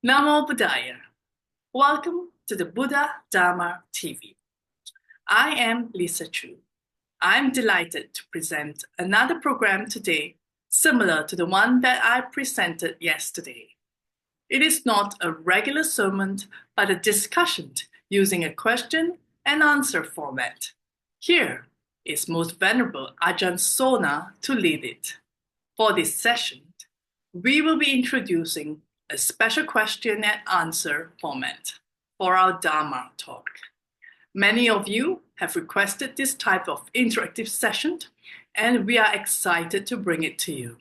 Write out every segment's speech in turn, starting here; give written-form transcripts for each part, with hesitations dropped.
Namo Buddhaya. Welcome to the Buddha Dhamma TV. I am Lisa Chu. I'm delighted to present another program today, similar to the one that I presented yesterday. It is not a regular sermon, but a discussion using a question and answer format. Here is Most Venerable Ajahn Sona to lead it. For this session, we will be introducing a special question and answer format for our Dharma talk. Many of you have requested this type of interactive session, and we are excited to bring it to you.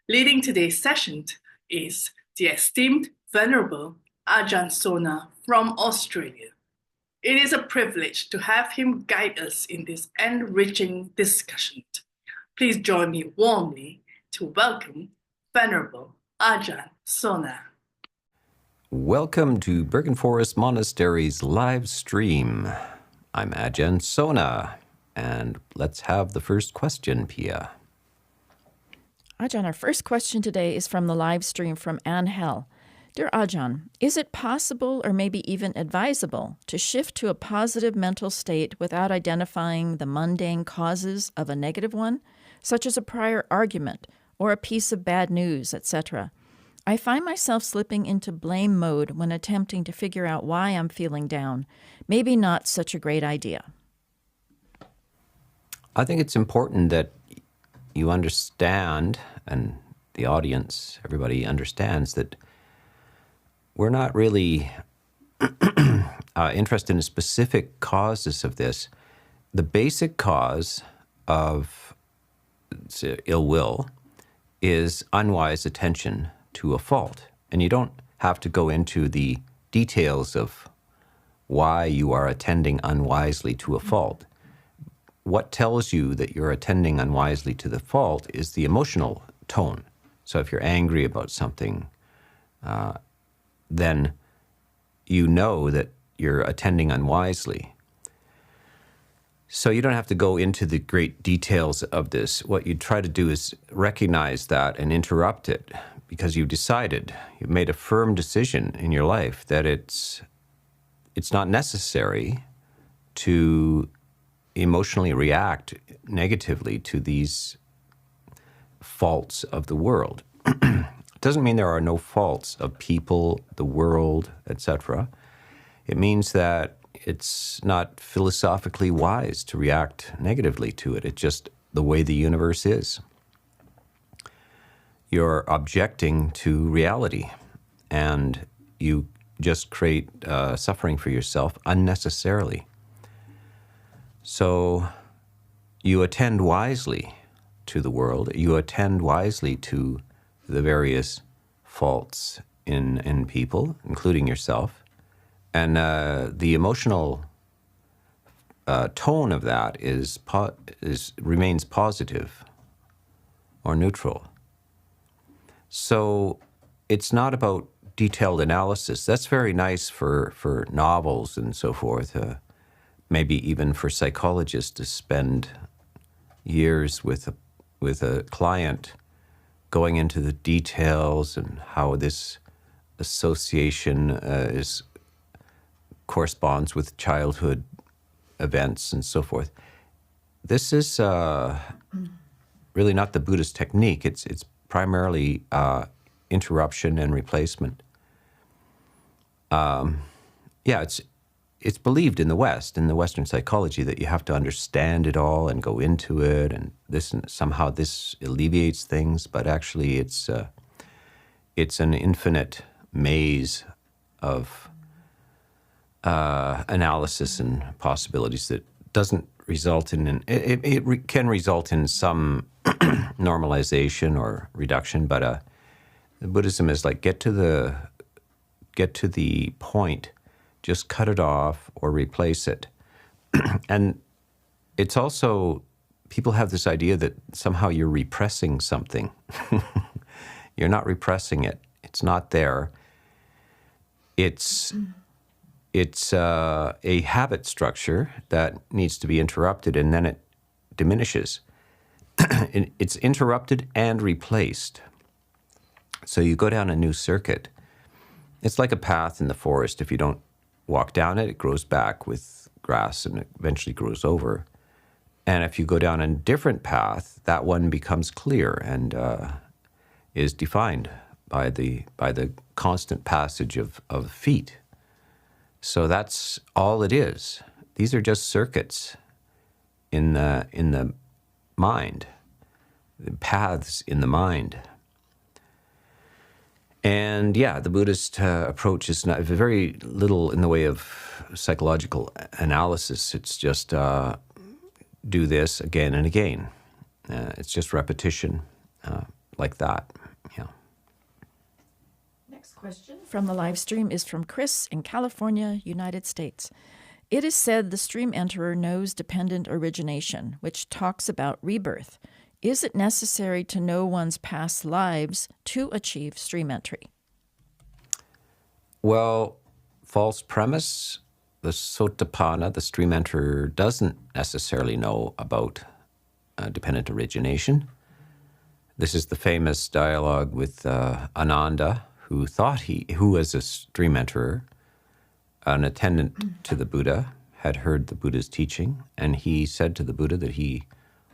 Leading today's session is the esteemed Venerable Ajahn Sona from Australia. It is a privilege to have him guide us in this enriching discussion. Please join me warmly to welcome Venerable Ajahn Sona. Welcome to Bergen Forest Monastery's live stream. I'm Ajahn Sona, and let's have the first question, Pia. Ajahn, our first question today is from the live stream from Anne Hell. Dear Ajahn, is it possible or maybe even advisable to shift to a positive mental state without identifying the mundane causes of a negative one, such as a prior argument or a piece of bad news, etc.? I find myself slipping into blame mode when attempting to figure out why I'm feeling down. Maybe not such a great idea. I think it's important that you understand, and the audience, everybody understands, that we're not really interested in the specific causes of this. The basic cause of ill will is unwise attention to a fault. And you don't have to go into the details of why you are attending unwisely to a fault. What tells you that you're attending unwisely to the fault is the emotional tone. So if you're angry about something, then you know that you're attending unwisely. So you don't have to go into the great details of this. What you try to do is recognize that and interrupt it, because you've made a firm decision in your life that it's not necessary to emotionally react negatively to these faults of the world. It doesn't mean there are no faults of people, the world, etc. It means that it's not philosophically wise to react negatively to it. It's just the way the universe is. You're objecting to reality, and you just create suffering for yourself unnecessarily. So you attend wisely to the world. You attend wisely to the various faults in people, including yourself. And the emotional tone of that remains positive or neutral. So it's not about detailed analysis. That's very nice for novels and so forth, maybe even for psychologists to spend years with a client going into the details and how this association corresponds with childhood events and so forth. This is really not the Buddhist technique. It's primarily interruption and replacement. It's believed in the West, in the Western psychology, that you have to understand it all and go into it, and somehow this alleviates things. But actually, it's an infinite maze of analysis and possibilities that doesn't result in it can result in some normalization or reduction, but Buddhism is like get to the point, just cut it off or replace it. And it's also, people have this idea that somehow you're repressing something. You're not repressing it. It's not there. It's a habit structure that needs to be interrupted, and then it diminishes. It's interrupted and replaced. So you go down a new circuit, It's like a path in the forest. If you don't walk down it, it grows back with grass and it eventually grows over. And if you go down a different path, that one becomes clear and is defined by the constant passage of feet. So that's all it is. These are just circuits in the mind, paths in the mind. And yeah, the Buddhist approach is not very little in the way of psychological analysis. It's just do this again and again. It's just repetition like that. Yeah. Next question from the live stream is from Chris in California, United States. It is said the stream enterer knows dependent origination, which talks about rebirth. Is it necessary to know one's past lives to achieve stream entry? Well, false premise. The Sotapanna, the stream enterer, doesn't necessarily know about dependent origination. This is the famous dialogue with Ananda, who was a stream enterer, an attendant to the Buddha, had heard the Buddha's teaching, and he said to the Buddha that he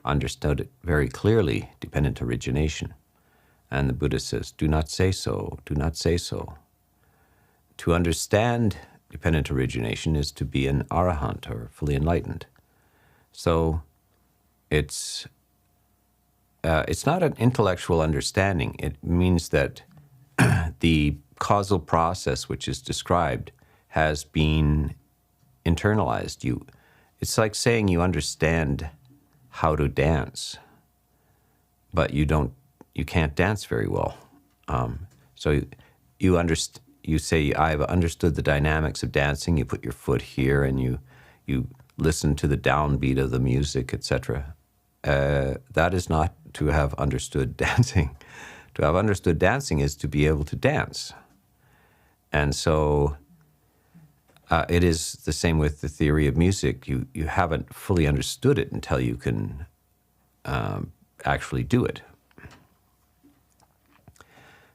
understood it very clearly, dependent origination. And the Buddha says, do not say so, do not say so. To understand dependent origination is to be an arahant, or fully enlightened. So it's not an intellectual understanding. It means that the causal process which is described has been internalized. It's like saying you understand how to dance, but you can't dance very well. So you say, I've understood the dynamics of dancing. You put your foot here and you listen to the downbeat of the music, etc. That is not to have understood dancing. To have understood dancing is to be able to dance. And so it is the same with the theory of music. You haven't fully understood it until you can actually do it.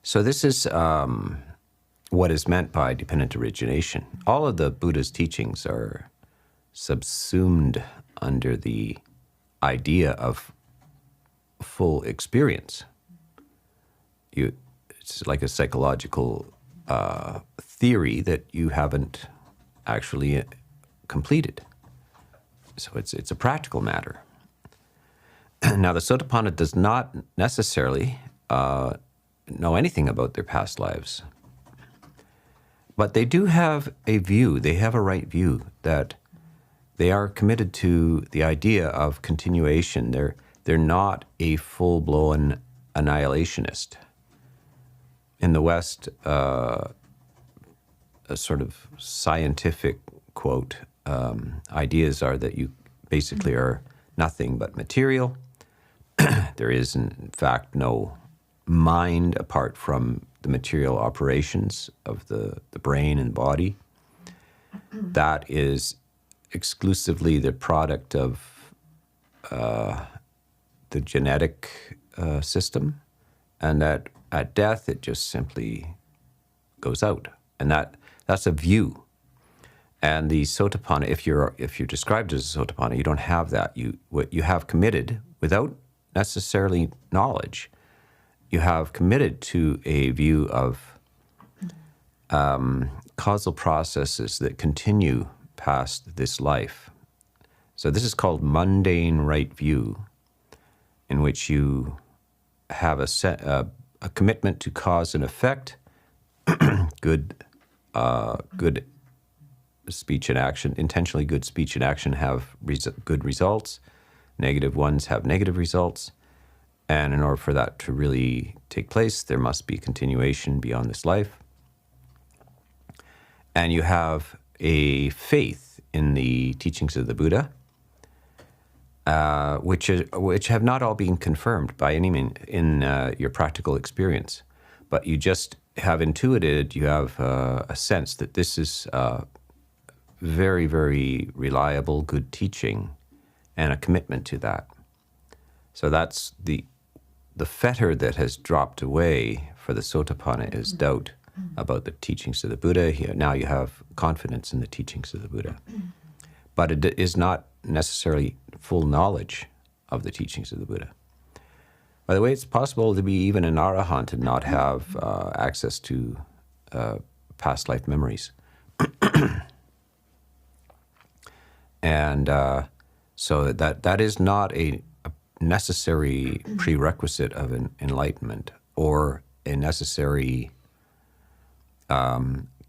So this is what is meant by dependent origination. All of the Buddha's teachings are subsumed under the idea of full experience. It's like a psychological theory that you haven't actually completed. So it's a practical matter. Now, the Sotapanna does not necessarily know anything about their past lives. But they do have a view, they have a right view that they are committed to the idea of continuation. They're not a full-blown annihilationist. In the West, a sort of scientific quote, ideas are that you basically are nothing but material. There is, in fact, no mind apart from the material operations of the brain and body. That is exclusively the product of the genetic system, and that at death it just simply goes out. And that's a view. And the Sotapanna, if you're described as a Sotapanna, you don't have that. What you have committed without necessarily knowledge. You have committed to a view of causal processes that continue past this life. So this is called mundane right view, in which you have a commitment to cause and effect, good speech and action, intentionally good speech and action have good results, negative ones have negative results. And in order for that to really take place, there must be continuation beyond this life. And you have a faith in the teachings of the Buddha, which have not all been confirmed by any means in your practical experience. But you just have intuited, you have a sense that this is very, very reliable, good teaching, and a commitment to that. So that's the fetter that has dropped away for the Sotapanna is doubt. about the teachings of the Buddha. Now you have confidence in the teachings of the Buddha. But it is not necessarily full knowledge of the teachings of the Buddha. By the way, it's possible to be even an arahant and not have access to past life memories. And so that is not a necessary prerequisite of an enlightenment or a necessary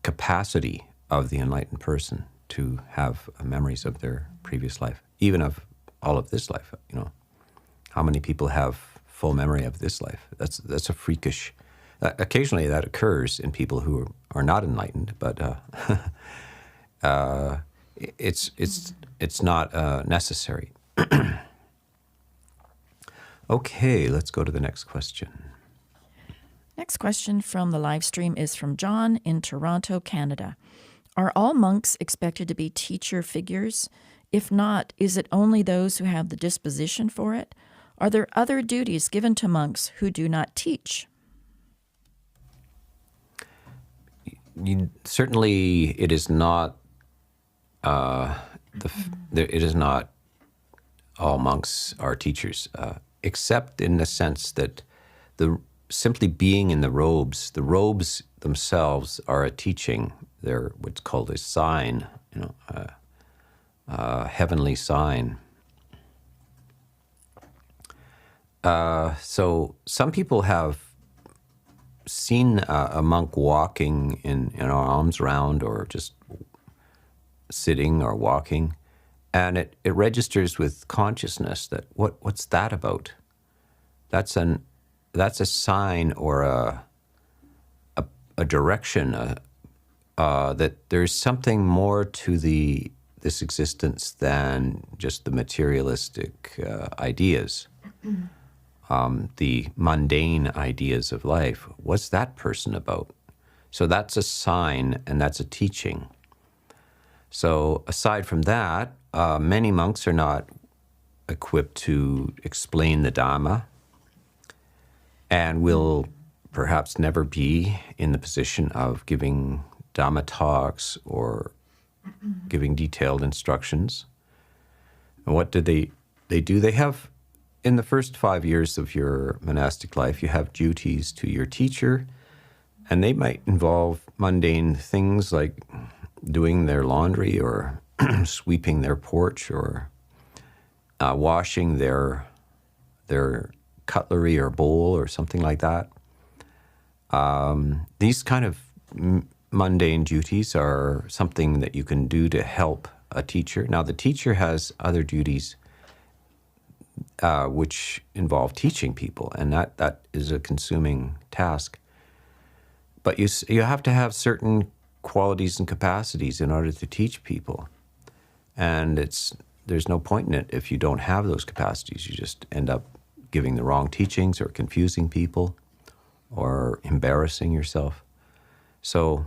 capacity of the enlightened person to have memories of their previous life, even of all of this life. How many people have full memory of this life? That's a freakish. Occasionally, that occurs in people who are not enlightened, but it's not necessary. Okay, let's go to the next question. Next question from the live stream is from John in Toronto, Canada. Are all monks expected to be teacher figures? If not, is it only those who have the disposition for it? Are there other duties given to monks who do not teach? Certainly, it is not. It is not all monks are teachers, except in the sense that simply being in the robes themselves are a teaching. They're what's called a sign, a heavenly sign. So some people have seen a monk walking in arms round or just sitting or walking, and it registers with consciousness that what's that about? That's a sign or a direction that there's something more to this existence than just the materialistic ideas, the mundane ideas of life. What's that person about? So that's a sign and that's a teaching. So aside from that, many monks are not equipped to explain the Dhamma and will perhaps never be in the position of giving Dhamma talks or giving detailed instructions. And what do they do? They have, in the first 5 years of your monastic life, you have duties to your teacher, and they might involve mundane things like doing their laundry or sweeping their porch or washing their cutlery or bowl or something like that. These kind of mundane duties are something that you can do to help a teacher. Now, the teacher has other duties which involve teaching people, and that is a consuming task. But you have to have certain qualities and capacities in order to teach people. And there's no point in it if you don't have those capacities. You just end up giving the wrong teachings or confusing people or embarrassing yourself. So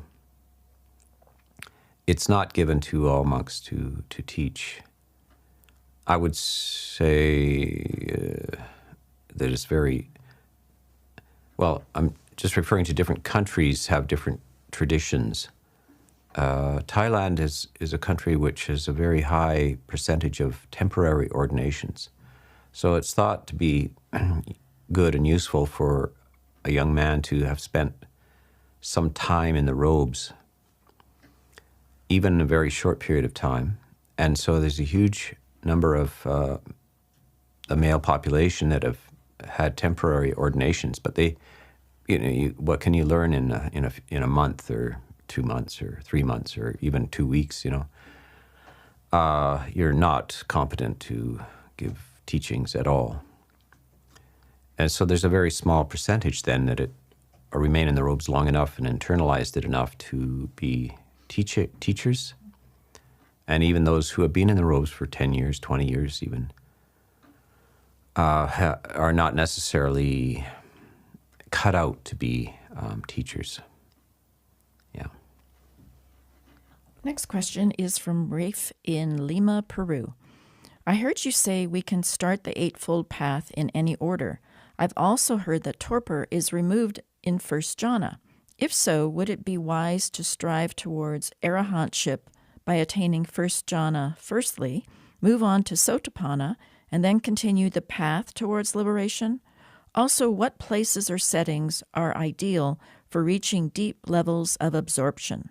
it's not given to all monks to teach. I would say that it's very, well, I'm just referring to different countries have different traditions. Thailand is a country which has a very high percentage of temporary ordinations. So it's thought to be good and useful for a young man to have spent some time in the robes, even a very short period of time. And so there's a huge number of the male population that have had temporary ordinations, but they, what can you learn in a month or 2 months or 3 months or even 2 weeks? You're not competent to give teachings at all. And so there's a very small percentage then that remain in the robes long enough and internalized it enough to be teachers. And even those who have been in the robes for 10 years, 20 years even, are not necessarily cut out to be teachers. Yeah. Next question is from Rafe in Lima, Peru. I heard you say we can start the Eightfold Path in any order. I've also heard that torpor is removed in first jhana. If so, would it be wise to strive towards arahantship by attaining first jhana firstly, move on to sotapanna, and then continue the path towards liberation? Also, what places or settings are ideal for reaching deep levels of absorption?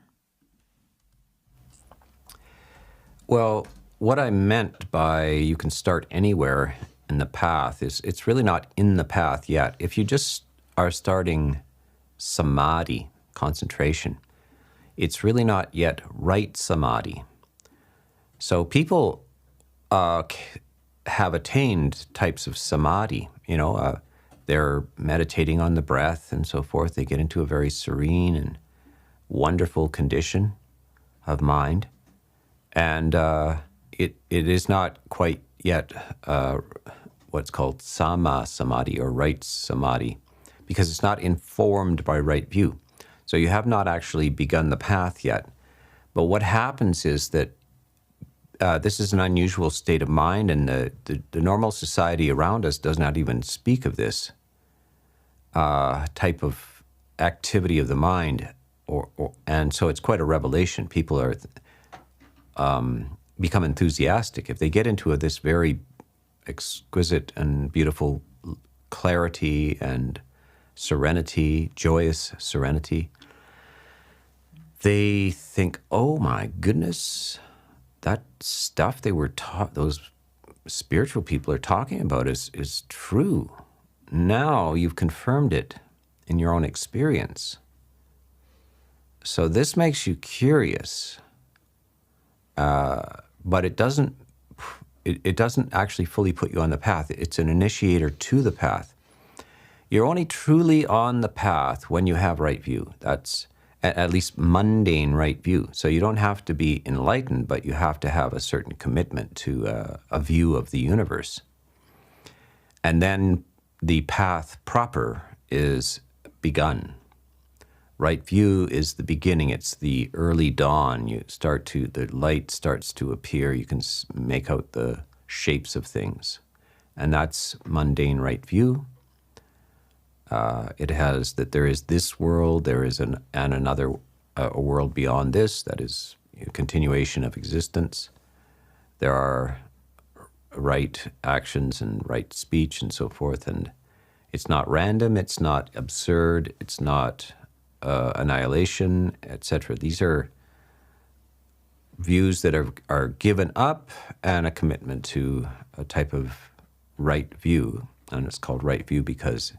Well, what I meant by you can start anywhere in the path is it's really not in the path yet. If you just are starting samadhi, concentration, it's really not yet right samadhi. So people have attained types of samadhi, they're meditating on the breath and so forth. They get into a very serene and wonderful condition of mind. And it is not quite yet what's called samma samadhi or right samadhi, because it's not informed by right view. So you have not actually begun the path yet. But what happens is that this is an unusual state of mind, and the normal society around us does not even speak of this type of activity of the mind, and so it's quite a revelation. People are become enthusiastic if they get into this very exquisite and beautiful clarity and serenity, joyous serenity. They think, oh my goodness, that stuff they were taught, those spiritual people are talking about is true. Now you've confirmed it in your own experience. So this makes you curious, but it doesn't actually fully put you on the path. It's an initiator to the path. You're only truly on the path when you have right view. That's at least mundane right view. So you don't have to be enlightened, but you have to have a certain commitment to a view of the universe. And then the path proper is begun. Right view is the beginning. It's the early dawn. The light starts to appear. You can make out the shapes of things. And that's mundane right view. It has that there is this world, there is another a world beyond this, that is a continuation of existence. There are right actions and right speech and so forth, and it's not random, it's not absurd, it's not annihilation, etc. These are views that are given up, and a commitment to a type of right view, and it's called right view because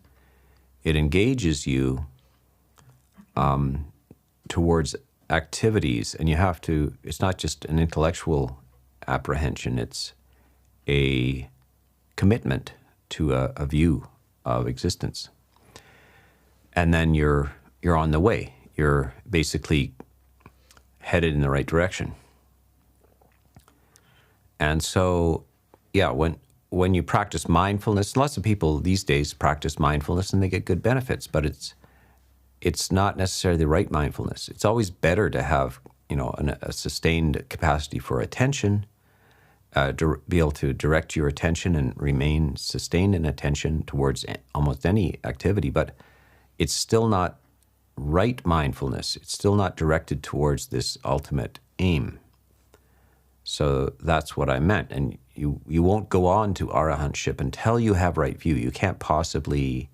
it engages you towards activities, and it's not just an intellectual apprehension, it's a commitment to a view of existence. And then you're on the way. You're basically headed in the right direction. And so, yeah, when you practice mindfulness, lots of people these days practice mindfulness and they get good benefits, but it's not necessarily the right mindfulness. It's always better to have, a sustained capacity for attention, be able to direct your attention and remain sustained in attention towards almost any activity, but it's still not right mindfulness. It's still not directed towards this ultimate aim. So that's what I meant. And you won't go on to arahantship until you have right view. You can't possibly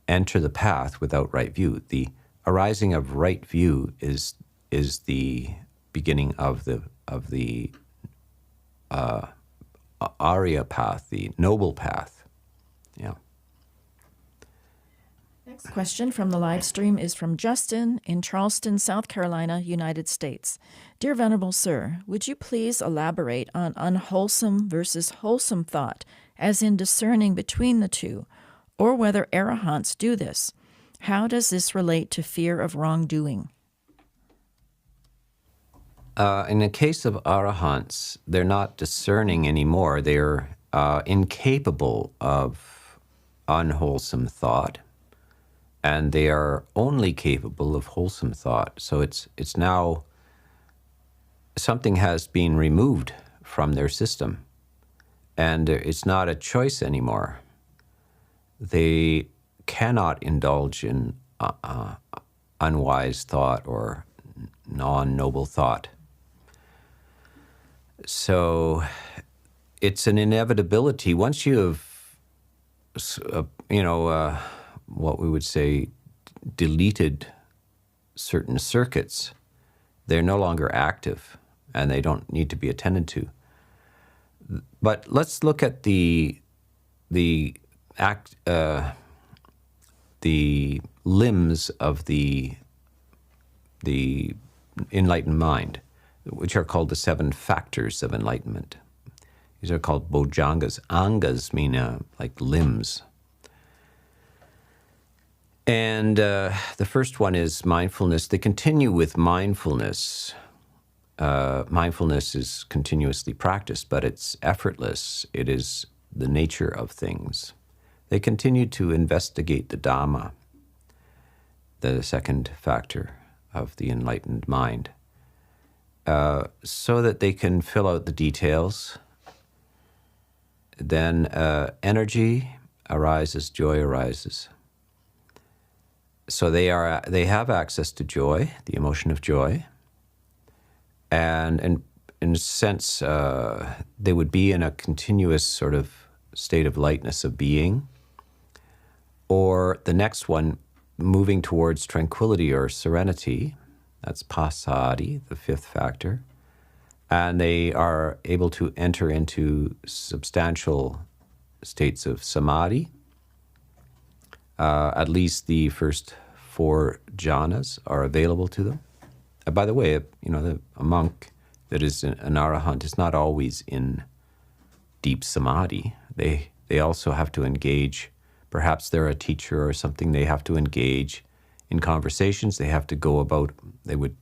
enter the path without right view. The arising of right view is the beginning of the Arya path, the noble path. Yeah. Next question from the live stream is from Justin in Charleston, South Carolina, United States. Dear Venerable Sir, would you please elaborate on unwholesome versus wholesome thought, as in discerning between the two, or whether arahants do this? How does this relate to fear of wrongdoing? In the case of arahants, they're not discerning anymore. They're incapable of unwholesome thought, and they are only capable of wholesome thought. So it's now something has been removed from their system, and it's not a choice anymore. They cannot indulge in unwise thought or non-noble thought. So it's an inevitability. Once you have, what we would say, deleted certain circuits, they're no longer active and they don't need to be attended to. But let's look at the limbs of the enlightened mind, which are called the 7 factors of enlightenment. These are called bojjhangas. Angas mean like limbs. And the first one is mindfulness. They continue with mindfulness. Mindfulness is continuously practiced, but it's effortless. It is the nature of things. They continue to investigate the Dhamma, the second factor of the enlightened mind, so that they can fill out the details. Then energy arises, joy arises. So they have access to joy, the emotion of joy, and in a sense, they would be in a continuous sort of state of lightness of being. Or the next one, moving towards tranquility or serenity, that's passaddhi, the 5th factor, and they are able to enter into substantial states of samadhi. At least the first 4 jhanas are available to them. By the way, a monk that is an arahant is not always in deep samadhi. They also have to engage. Perhaps they're a teacher or something. They have to engage in conversations. They have to they would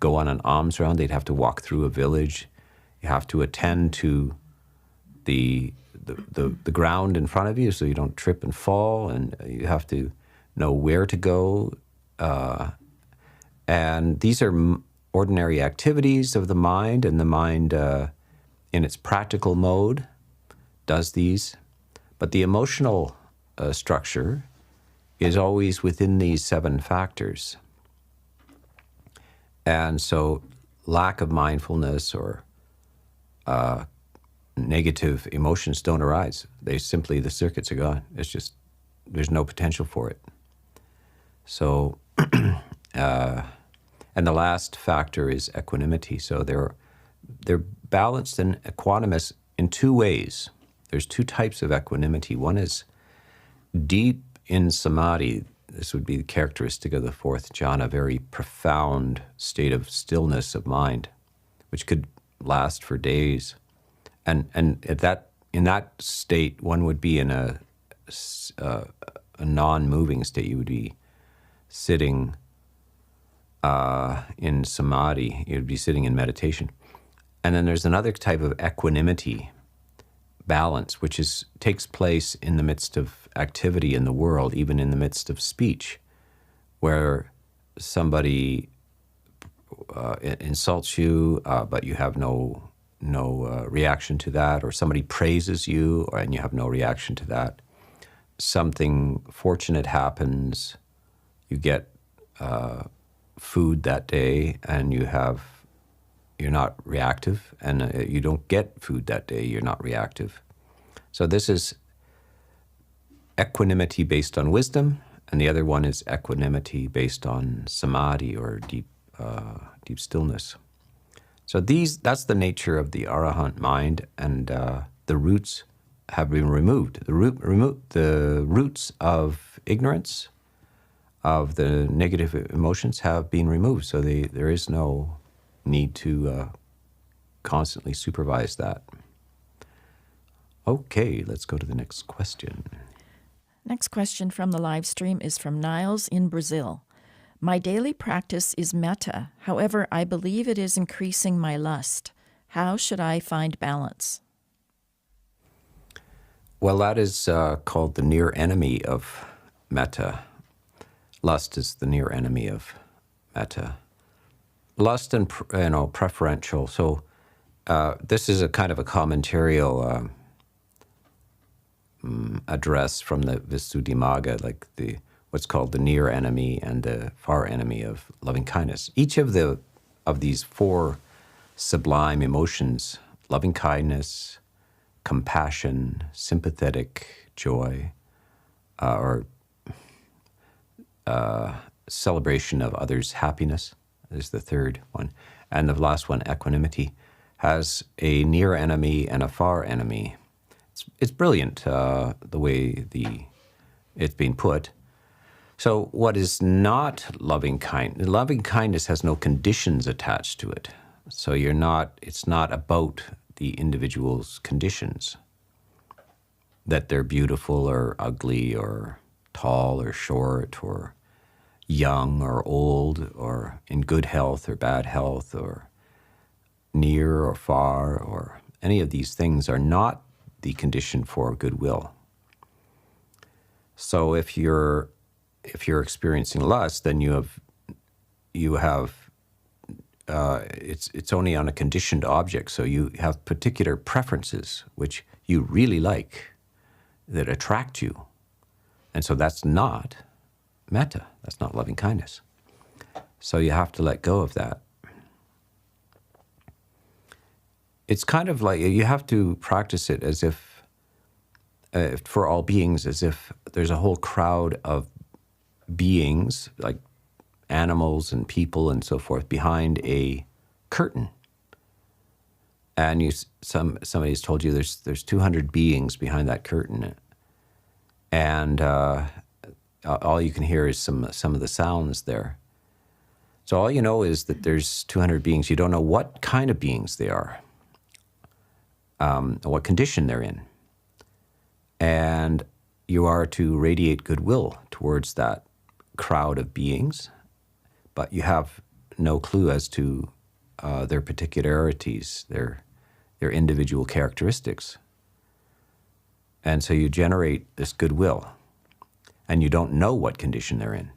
go on an alms round. They'd have to walk through a village. You have to attend to the ground in front of you so you don't trip and fall, and you have to know where to go. And these are ordinary activities of the mind, and the mind in its practical mode does these. But the emotional structure is always within these 7 factors. And so lack of mindfulness or negative emotions don't arise. The circuits are gone. It's just, there's no potential for it. So, and the last factor is equanimity. So they're balanced and equanimous in 2 ways. There's 2 types of equanimity. One is deep in samadhi. This would be the characteristic of the 4th jhana, very profound state of stillness of mind, which could last for days. And in that state, one would be in a non-moving state. You would be sitting in samadhi. You'd be sitting in meditation. And then there's another type of equanimity, balance, which takes place in the midst of activity in the world, even in the midst of speech, where somebody insults you, but you have no reaction to that, or somebody praises you and you have no reaction to that. Something fortunate happens, you get food that day and you're not reactive, and you don't get food that day, you're not reactive. So this is equanimity based on wisdom, and the other one is equanimity based on samadhi or deep stillness. So that's the nature of the arahant mind, and the roots have been removed. The roots of ignorance, of the negative emotions, have been removed. So there is no need to constantly supervise that. Okay, let's go to the next question. Next question from the live stream is from Niles in Brazil. My daily practice is metta. However, I believe it is increasing my lust. How should I find balance? Well, that is called the near enemy of metta. Lust is the near enemy of metta. Lust and preferential. So this is a kind of a commentarial address from the Visuddhimagga, like what's called the near enemy and the far enemy of loving kindness. Each of these four sublime emotions, loving kindness, compassion, sympathetic joy, or celebration of others' happiness is the third one. And the last one, equanimity, has a near enemy and a far enemy. It's brilliant the way it's been put. So what is not loving kindness? Loving kindness has no conditions attached to it. So it's not about the individual's conditions, that they're beautiful or ugly or tall or short or young or old or in good health or bad health or near or far, or any of these things are not the condition for goodwill. So if you're experiencing lust, then you have it's only on a conditioned object. So you have particular preferences which you really like, that attract you, and so that's not metta. That's not loving kindness. So you have to let go of that. It's kind of like you have to practice it as if, for all beings, as if there's a whole crowd of beings, like animals and people and so forth, behind a curtain. And somebody's told you there's 200 beings behind that curtain, and all you can hear is some of the sounds there. So all you know is that there's 200 beings. You don't know what kind of beings they are, what condition they're in. And you are to radiate goodwill towards that crowd of beings, but you have no clue as to their particularities, their individual characteristics. And so you generate this goodwill, and you don't know what condition they're in.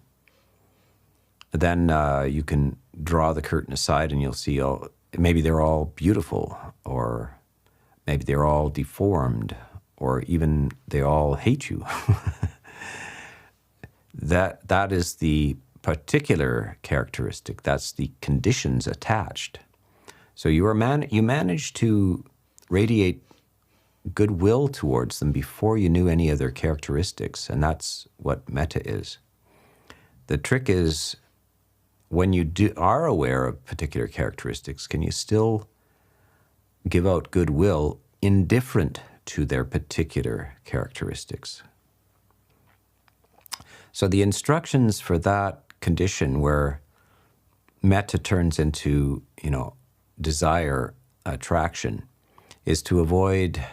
Then you can draw the curtain aside and you'll see, maybe they're all beautiful, or maybe they're all deformed, or even they all hate you. That is the particular characteristic. That's the conditions attached. So you managed to radiate goodwill towards them before you knew any of their characteristics, and that's what metta is. The trick is, when you are aware of particular characteristics, can you still give out goodwill indifferent to their particular characteristics? So the instructions for that condition where metta turns into, desire, attraction, is to avoid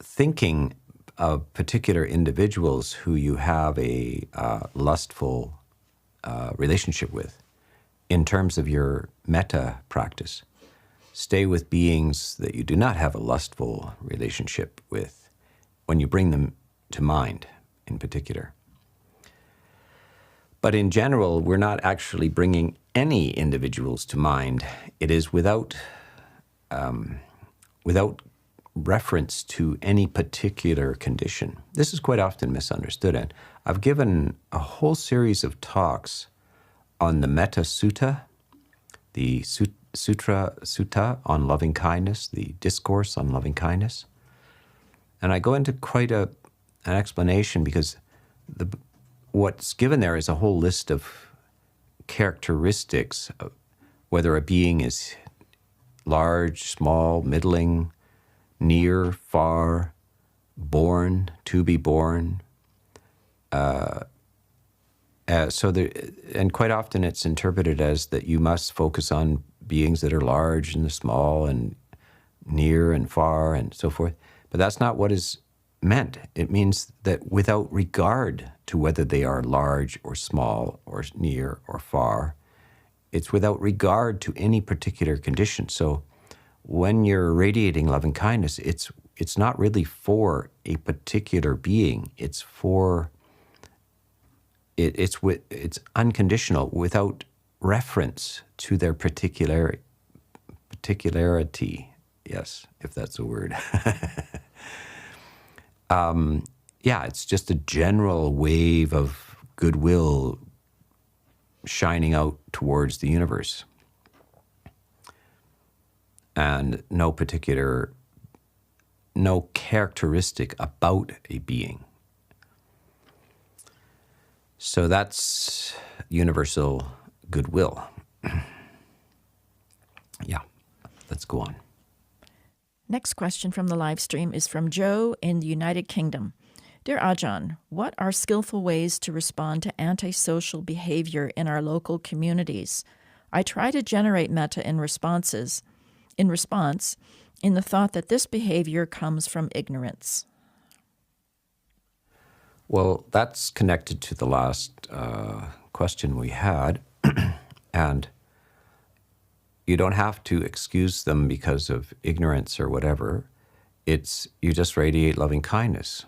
thinking of particular individuals who you have a lustful relationship with in terms of your metta practice. Stay with beings that you do not have a lustful relationship with when you bring them to mind in particular. But in general, we're not actually bringing any individuals to mind. It is without reference to any particular condition. This is quite often misunderstood, and I've given a whole series of talks on the Metta Sutta, the Sutta on loving kindness, the discourse on loving kindness. And I go into quite an explanation, because what's given there is a whole list of characteristics of whether a being is large, small, middling, near, far, born, to be born. And quite often it's interpreted as that you must focus on beings that are large and small and near and far and so forth. But that's not what is meant. It means that without regard to whether they are large or small or near or far, it's without regard to any particular condition. So when you're radiating loving kindness, it's not really for a particular being. It's unconditional, without reference to their particularity. Yes, if that's a word. It's just a general wave of goodwill shining out towards the universe, and no characteristic about a being. So that's universal goodwill. Yeah, let's go on. Next question from the live stream is from Joe in the United Kingdom. Dear Ajahn, what are skillful ways to respond to antisocial behavior in our local communities? I try to generate metta in response, in the thought that this behavior comes from ignorance. Well, that's connected to the last question we had. And you don't have to excuse them because of ignorance or whatever. It's you just radiate loving kindness.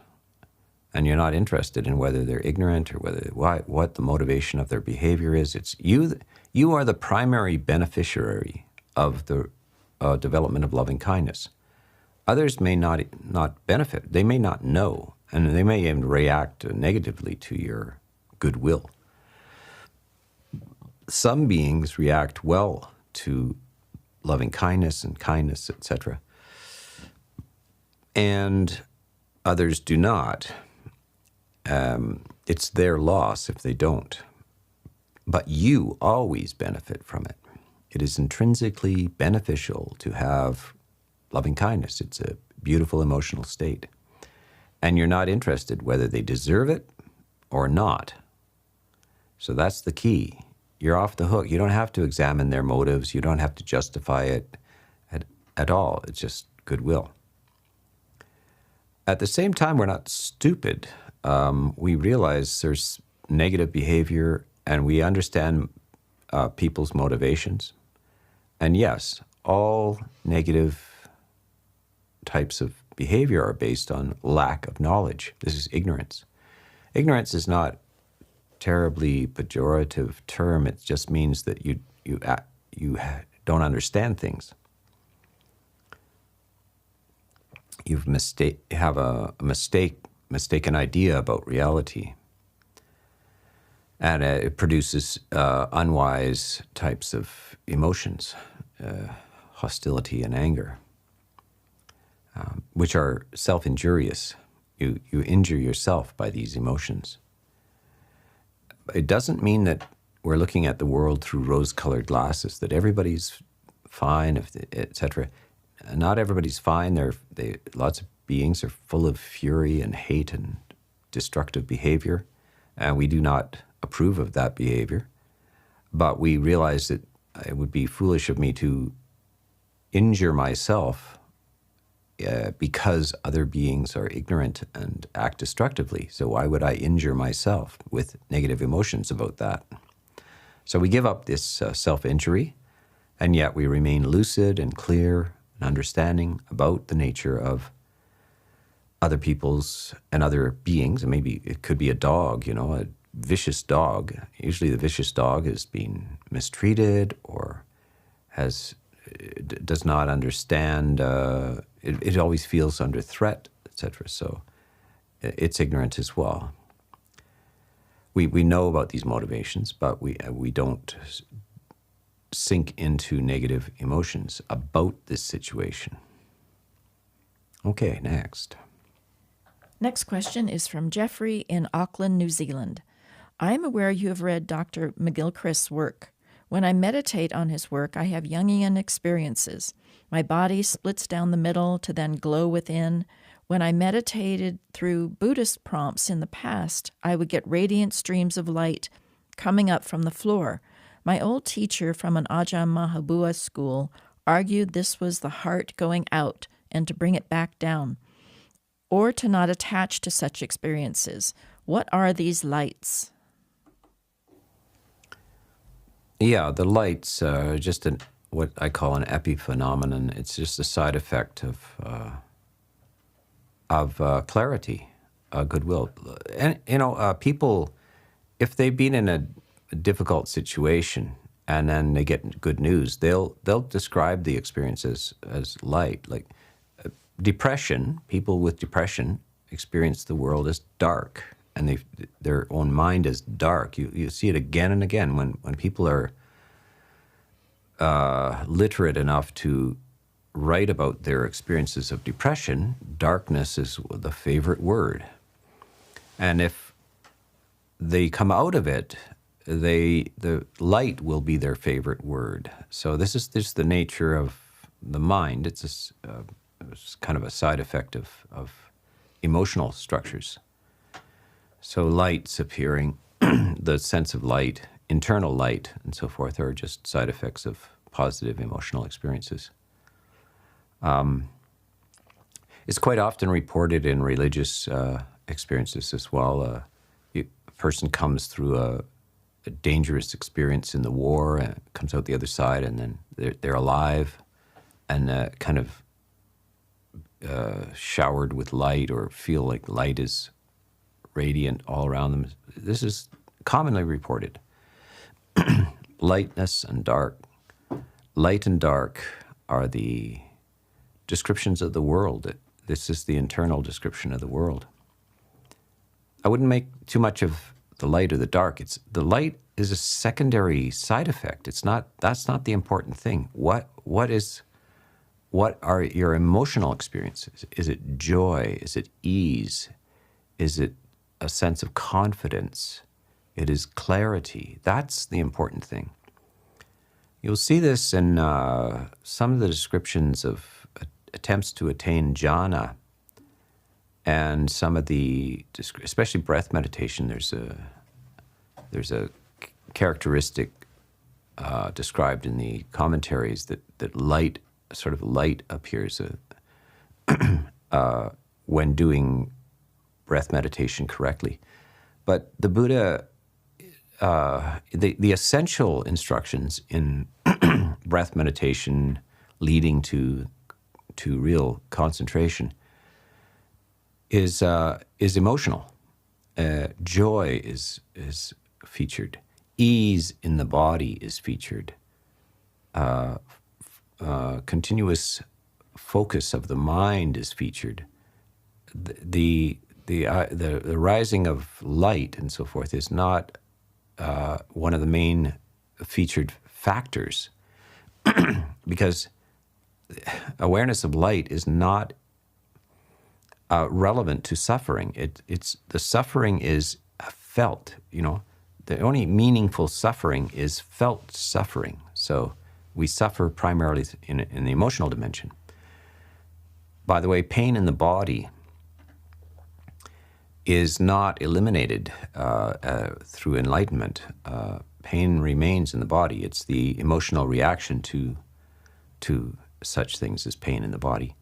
And you're not interested in whether they're ignorant or what the motivation of their behavior is. It's you are the primary beneficiary of the development of loving kindness. Others may not benefit. They may not know, and they may even react negatively to your goodwill. Some beings react well to loving kindness, etc., and others do not. It's their loss if they don't. But you always benefit from it. It is intrinsically beneficial to have loving kindness. It's a beautiful emotional state. And you're not interested whether they deserve it or not. So that's the key. You're off the hook. You don't have to examine their motives. You don't have to justify it at all. It's just goodwill. At the same time, we're not stupid. We realize there's negative behavior, and we understand people's motivations. And yes, all negative types of behavior are based on lack of knowledge. This is ignorance. Ignorance is not terribly pejorative term. It just means that you don't understand things. You have a mistaken idea about reality, and it produces unwise types of emotions, hostility and anger, which are self-injurious. You injure yourself by these emotions. It doesn't mean that we're looking at the world through rose-colored glasses, that everybody's fine, etc. Not everybody's fine. Lots of beings are full of fury and hate and destructive behavior, and we do not approve of that behavior. But we realize that it would be foolish of me to injure myself because other beings are ignorant and act destructively. So why would I injure myself with negative emotions about that? So we give up this self-injury, and yet we remain lucid and clear and understanding about the nature of other people's and other beings. And maybe it could be a dog, a vicious dog. Usually the vicious dog is being mistreated or does not understand. It always feels under threat, etc. So it's ignorant as well. We know about these motivations, but we don't sink into negative emotions about this situation. Okay, next. Next question is from Jeffrey in Auckland, New Zealand. I am aware you have read Dr. McGilchrist's work. When I meditate on his work, I have Jungian experiences. My body splits down the middle to then glow within. When I meditated through Buddhist prompts in the past, I would get radiant streams of light coming up from the floor. My old teacher from an Ajahn Mahabua school argued this was the heart going out and to bring it back down, or to not attach to such experiences. What are these lights? Yeah, the lights are just what I call an epiphenomenon. It's just a side effect of clarity, goodwill. And people, if they've been in a difficult situation and then they get good news, they'll describe the experiences as light. Like depression, people with depression experience the world as dark, and their own mind is dark. You see it again and again when people are literate enough to write about their experiences of depression. Darkness is the favorite word, and if they come out of it, the light will be their favorite word. So this is the nature of the mind. It's kind of a side effect of emotional structures. So light's appearing, the sense of light, internal light, and so forth, are just side effects of positive emotional experiences. It's quite often reported in religious experiences as well. A person comes through a dangerous experience in the war and comes out the other side, and then they're alive and kind of showered with light, or feel like light is radiant all around them. This is commonly reported. Lightness and dark. Light and dark are the descriptions of the world. This is the internal description of the world. I wouldn't make too much of the light or the dark. The light is a secondary side effect. That's not the important thing. What are your emotional experiences? Is it joy? Is it ease? Is it a sense of confidence? It is clarity. That's the important thing. You'll see this in some of the descriptions of attempts to attain jhana, and some of the, especially breath meditation. There's a characteristic described in the commentaries that light, sort of light, appears when doing breath meditation correctly. But the Buddha, the essential instructions in breath meditation leading to real concentration is emotional. Joy is featured. Ease in the body is featured. Continuous focus of the mind is featured. The rising of light and so forth is not one of the main featured factors, because awareness of light is not relevant to suffering. It's the suffering is felt. The only meaningful suffering is felt suffering. So we suffer primarily in the emotional dimension. By the way, pain in the body is not eliminated through enlightenment. Pain remains in the body. It's the emotional reaction to such things as pain in the body.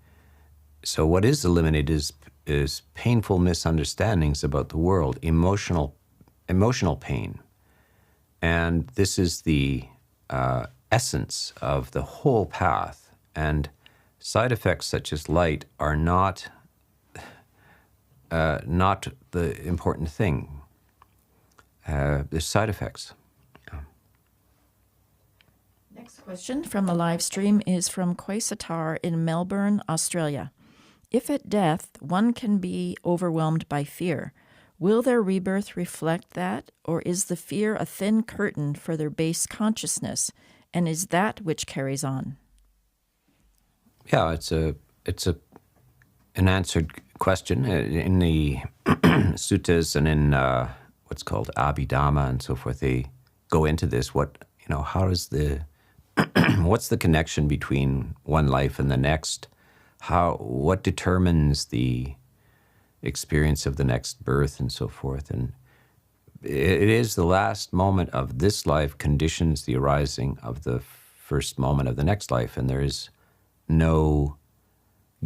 So what is eliminated is painful misunderstandings about the world, emotional pain. And this is the essence of the whole path. And side effects such as light are not the important thing. There's side effects. Next question from the live stream is from Kwesitar in Melbourne, Australia. If at death one can be overwhelmed by fear, will their rebirth reflect that, or is the fear a thin curtain for their base consciousness, and is that which carries on? Yeah, it's an answered question in the suttas and in what's called Abhidhamma and so forth. They go into this. How is what's the connection between one life and the next? What determines the experience of the next birth and so forth? And it is the last moment of this life conditions the arising of the first moment of the next life, and there is no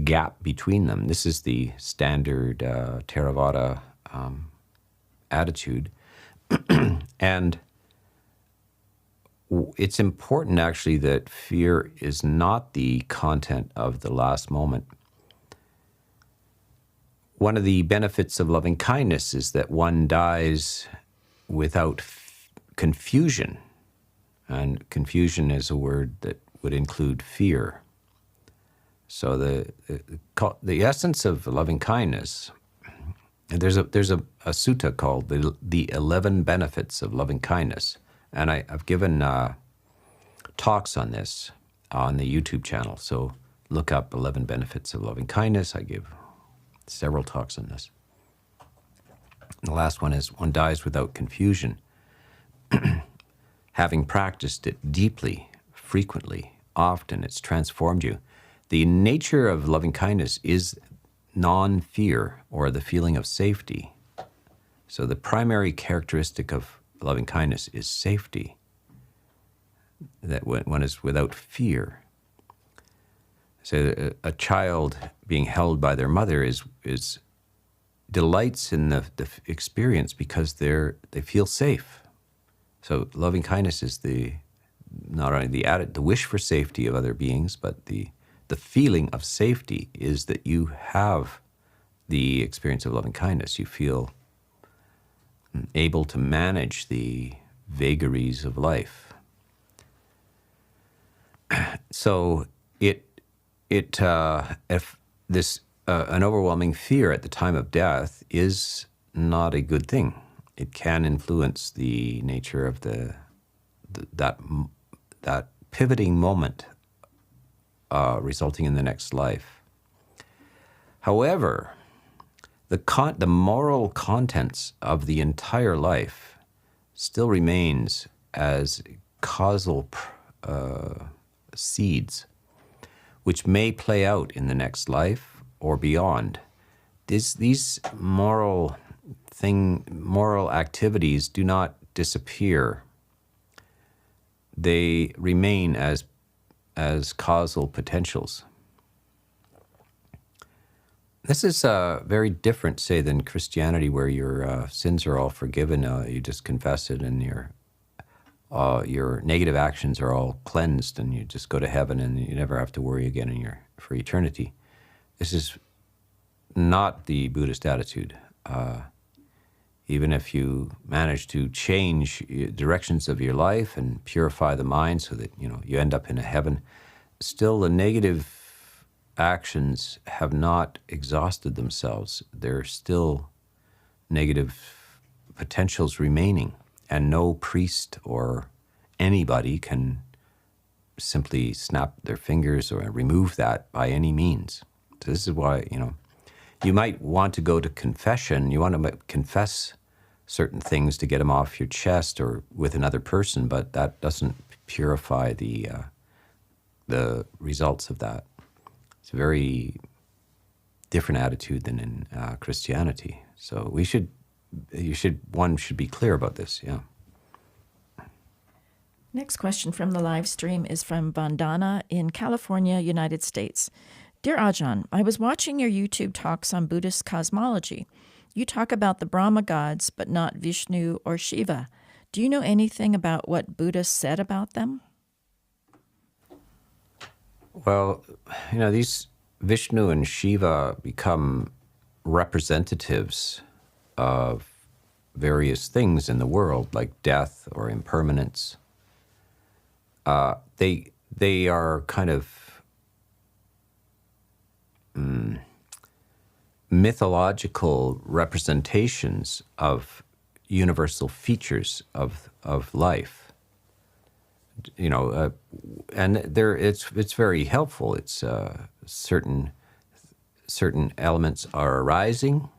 gap between them. This is the standard Theravada attitude. And it's important, actually, that fear is not the content of the last moment. One of the benefits of loving kindness is that one dies without confusion. And confusion is a word that would include fear. So the essence of loving kindness And there's a sutta called the 11 Benefits of Loving Kindness, and I've given talks on this on the YouTube channel. So look up 11 Benefits of Loving Kindness. I give several talks on this. And the last one is, one dies without confusion, having practiced it deeply, frequently, often. It's transformed you. The nature of loving kindness is non-fear, or the feeling of safety. So the primary characteristic of loving kindness is safety, that one is without fear. So a child being held by their mother is delights in the experience because they feel safe. So loving kindness is not only the wish for safety of other beings, but the feeling of safety is that you have the experience of loving kindness. You feel able to manage the vagaries of life. So if this an overwhelming fear at the time of death is not a good thing. It can influence the nature of that pivoting moment resulting in the next life. However, the moral contents of the entire life still remains as causal seeds, which may play out in the next life or beyond. These moral activities do not disappear. They remain as causal potentials. This is very different, say, than Christianity, where your sins are all forgiven. You just confess it, and your negative actions are all cleansed, and you just go to heaven, and you never have to worry again for eternity. This is not the Buddhist attitude. Even if you manage to change directions of your life and purify the mind so that you end up in a heaven, still the negative actions have not exhausted themselves. There are still negative potentials remaining, and no priest or anybody can simply snap their fingers or remove that by any means. So this is why, you might want to go to confession. You want to confess certain things to get them off your chest or with another person, but that doesn't purify the results of that. It's a very different attitude than in Christianity. So one should be clear about this. Yeah. Next question from the live stream is from Vandana in California, United States. Dear Ajahn, I was watching your YouTube talks on Buddhist cosmology. You talk about the Brahma gods, but not Vishnu or Shiva. Do you know anything about what Buddha said about them? Well, these Vishnu and Shiva become representatives of various things in the world, like death or impermanence. They are kind of mythological representations of universal features of life. And it's very helpful. It's certain elements are arising,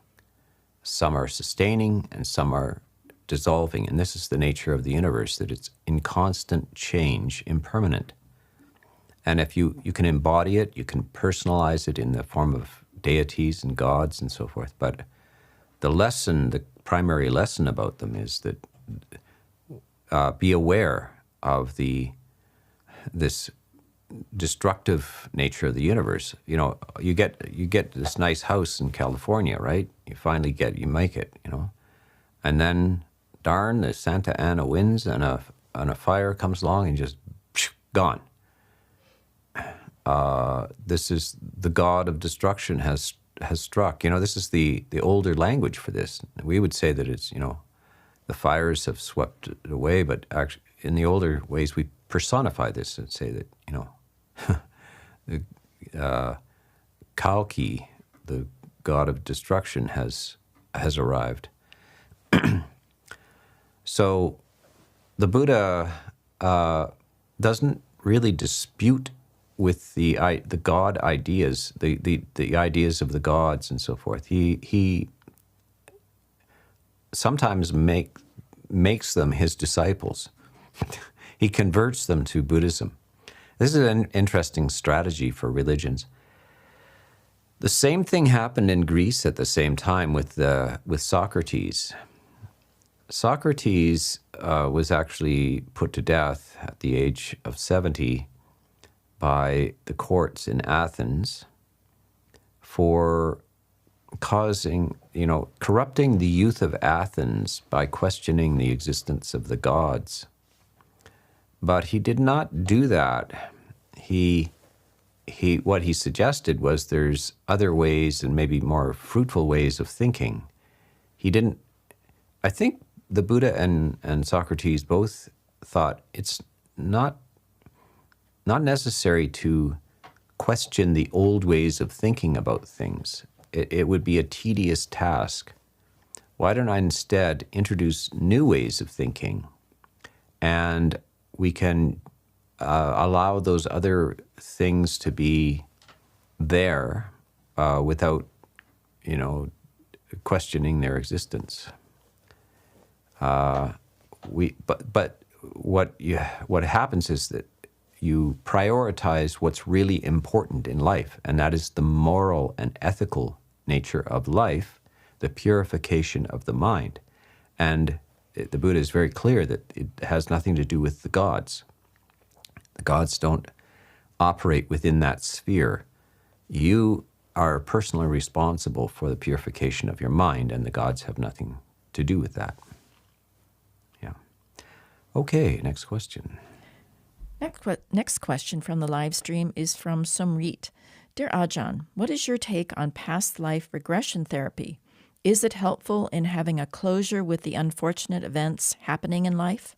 some are sustaining, and some are dissolving. And this is the nature of the universe, that it's in constant change, impermanent. And if you can embody it, you can personalize it in the form of deities and gods and so forth. But the primary lesson about them is that be aware of this destructive nature of the universe. You get this nice house in California, right? You make it, and then darn, the Santa Ana winds and a fire comes along and just gone. This is the god of destruction has struck. This is the older language for this. We would say that it's, the fires have swept it away, but actually in the older ways we personify this and say that, the Kalki, the god of destruction, has has arrived. So the Buddha doesn't really dispute with the God ideas, the ideas of the gods and so forth. He sometimes makes them his disciples. He converts them to Buddhism. This is an interesting strategy for religions. The same thing happened in Greece at the same time with Socrates. Socrates was actually put to death at the age of 70 by the courts in Athens for corrupting the youth of Athens by questioning the existence of the gods. But he did not do that. What he suggested was there's other ways and maybe more fruitful ways of thinking. I think the Buddha and Socrates both thought it's not necessary to question the old ways of thinking about things. It would be a tedious task. Why don't I instead introduce new ways of thinking, and we can allow those other things to be there without, questioning their existence. But what happens is that you prioritize what's really important in life, and that is the moral and ethical nature of life, the purification of the mind. And the Buddha is very clear that it has nothing to do with the gods. The gods don't operate within that sphere. You are personally responsible for the purification of your mind, and the gods have nothing to do with that. Yeah. Okay, next question. Next question from the live stream is from Sumrit. Dear Ajahn, what is your take on past life regression therapy? Is it helpful in having a closure with the unfortunate events happening in life?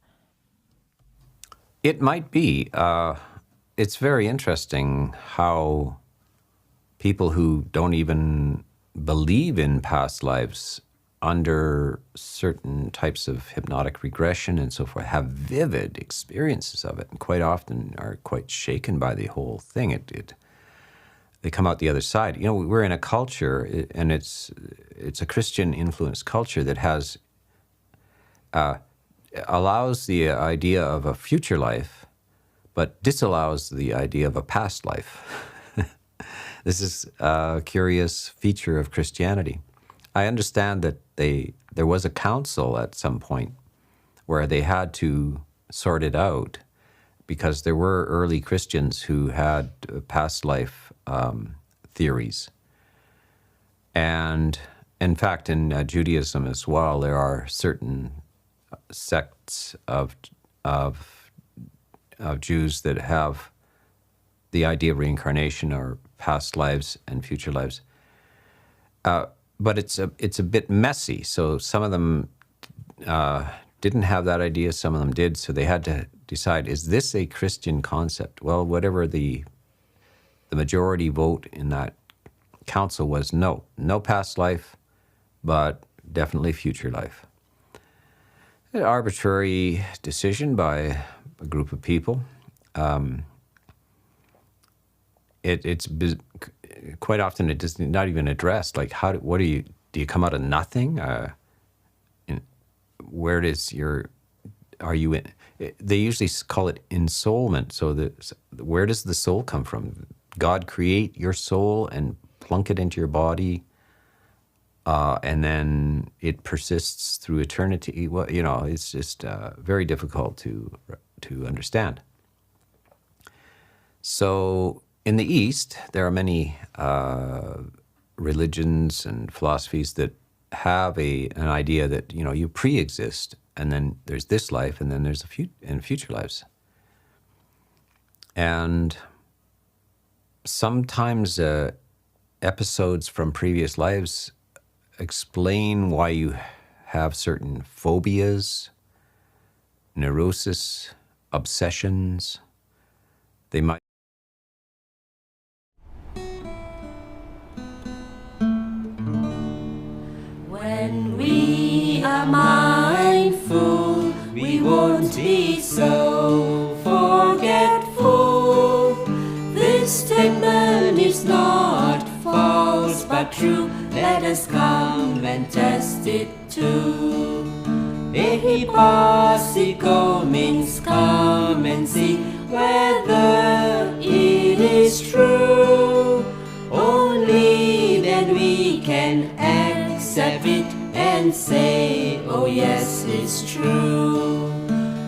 It might be. It's very interesting how people who don't even believe in past lives under certain types of hypnotic regression and so forth have vivid experiences of it, and quite often are quite shaken by the whole thing. They come out the other side. We're in a culture, and it's a Christian-influenced culture that has allows the idea of a future life, but disallows the idea of a past life. This is a curious feature of Christianity. I understand that there was a council at some point where they had to sort it out, because there were early Christians who had past life theories. And in fact, in Judaism as well, there are certain sects of Jews that have the idea of reincarnation or past lives and future lives. But it's a bit messy. So some of them didn't have that idea, some of them did. So they had to decide, is this a Christian concept? Well, whatever the majority vote in that council was, no past life, but definitely future life. An arbitrary decision by a group of people. It's quite often it is not even addressed. Like, do you come out of nothing? Are you in? They usually call it ensoulment. So where does the soul come from? God create your soul and plunk it into your body, and then it persists through eternity. Well, it's just very difficult to understand. So in the East, there are many religions and philosophies that have an idea that you pre-exist, and then there's this life, and then there's future lives. And sometimes episodes from previous lives explain why you have certain phobias, neurosis, obsessions. They might. When are mindful, we won't be so forgetful. This statement is not false but true. Let us come and test it too. Ehipasiko means come and see whether it is true. Only then we can accept it and say, oh yes, it's true.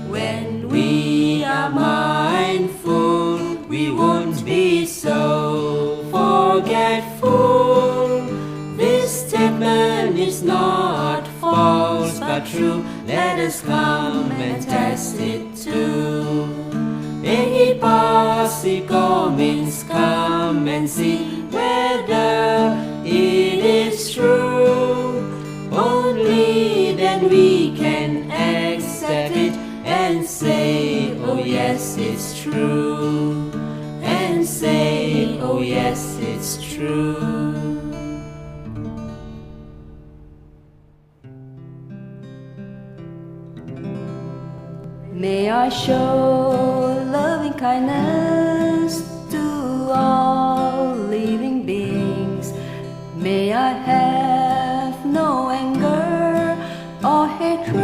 When we are mindful, we won't be so forgetful. This statement is not false but true. Let us come and test it too. Ehipasiko means come and see whether it is true. Only then we can accept it and say, oh yes, it's true. And say, oh yes, it's true. May I show loving kindness to all living beings. May I have no anger or hatred.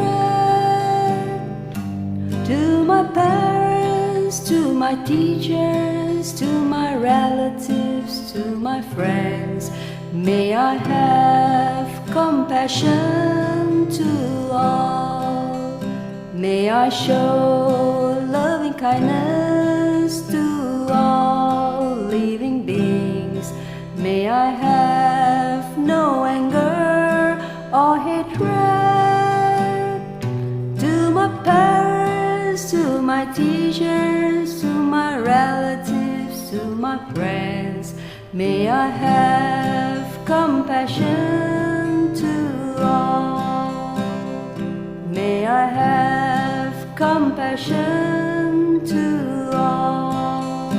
To my parents, to my teachers, to my relatives, to my friends, may I have compassion to all. May I show loving kindness to all living beings. May I have no anger or hatred. To my parents, to my teachers, to my relatives, to my friends, may I have compassion to all. May I have compassion to all.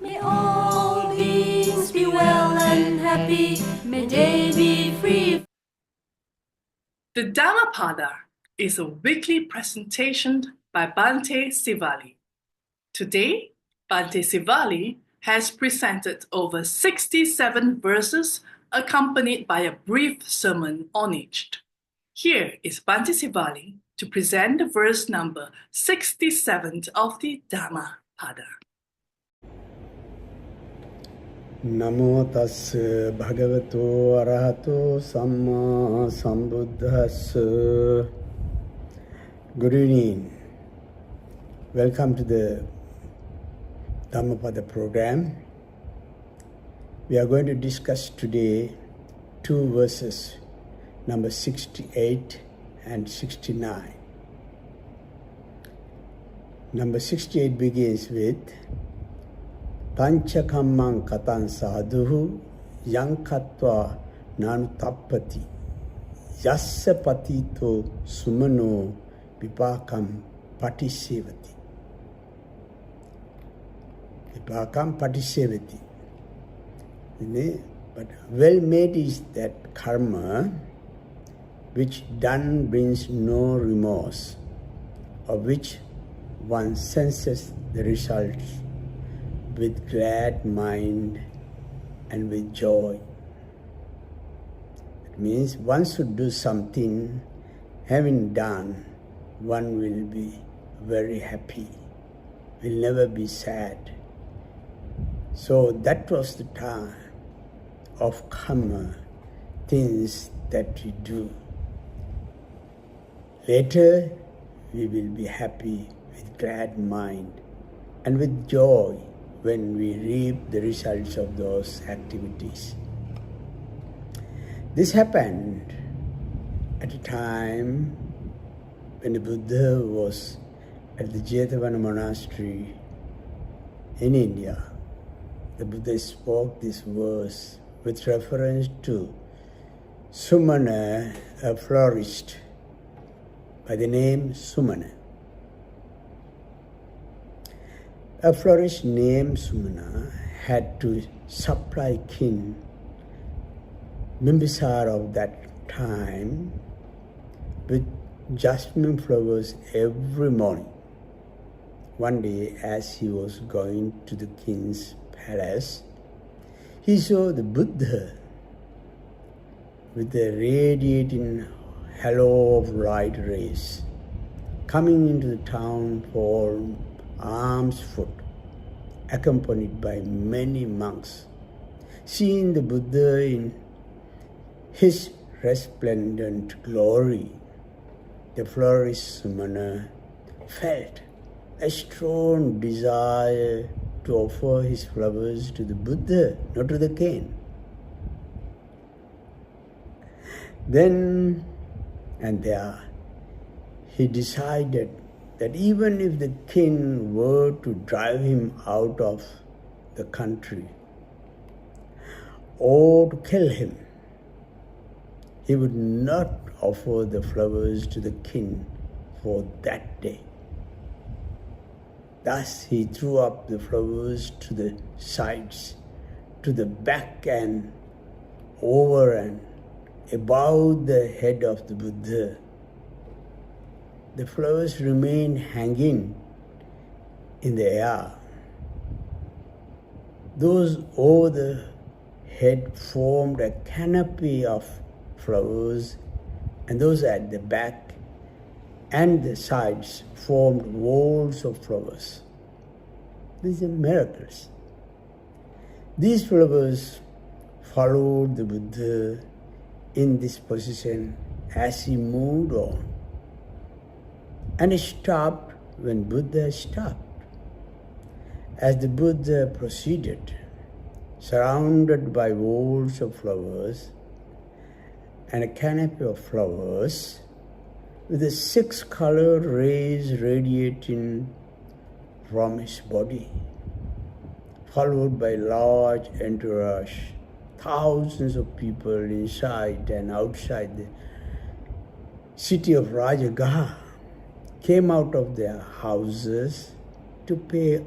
May all beings be well and happy. May they be free. The Dhammapada is a weekly presentation by Bhante Sivali. Today, Bhante Sivali has presented over 67 verses accompanied by a brief sermon on each. Here is Bhante Sivali to present the verse number 67 of the Dhammapada. Namo tassa bhagavato arahato samma sambuddhassa. Good evening. Welcome to the Dhammapada program. We are going to discuss today two verses, number 68 and 69. Number 68 begins with Panchakammang katan sadhuhu yankatva nanuttappati yassa patito sumano vipakam patisevati. Vipakam patisevati. But well made is that karma which done brings no remorse, of which one senses the results with glad mind and with joy. It means one should do something, having done, one will be very happy, will never be sad. So that was the time of karma, things that we do. Later, we will be happy with glad mind and with joy when we reap the results of those activities. This happened at a time when the Buddha was at the Jetavana monastery in India. The Buddha spoke this verse with reference to Sumana, a florist by the name Sumana. A florist named Sumana had to supply King Bimbisara of that time with jasmine flowers every morning. One day, as he was going to the king's palace, he saw the Buddha with a radiating halo of light rays coming into the town for alms food, accompanied by many monks. Seeing the Buddha in his resplendent glory, the florist Sumana felt a strong desire to offer his flowers to the Buddha, not to the king. Then and there, he decided that even if the king were to drive him out of the country or to kill him, he would not offer the flowers to the king for that day. Thus he threw up the flowers to the sides, to the back and over and above the head of the Buddha. The flowers remained hanging in the air. Those over the head formed a canopy of flowers, and those at the back and the sides formed walls of flowers. These are miracles. These flowers followed the Buddha in this position as he moved on, and he stopped when Buddha stopped. As the Buddha proceeded, surrounded by walls of flowers and a canopy of flowers, with the 6 colored rays radiating from his body, followed by large entourage, thousands of people inside and outside the city of Rajagaha came out of their houses to pay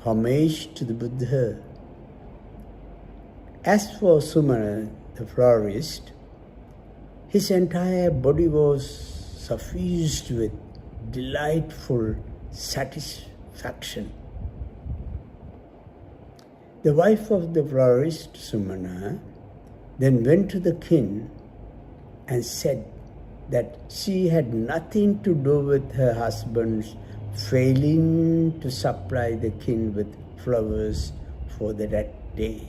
homage to the Buddha. As for Sumana, the florist, his entire body was suffused with delightful satisfaction. The wife of the florist, Sumana, then went to the king and said that she had nothing to do with her husband's failing to supply the king with flowers for that day.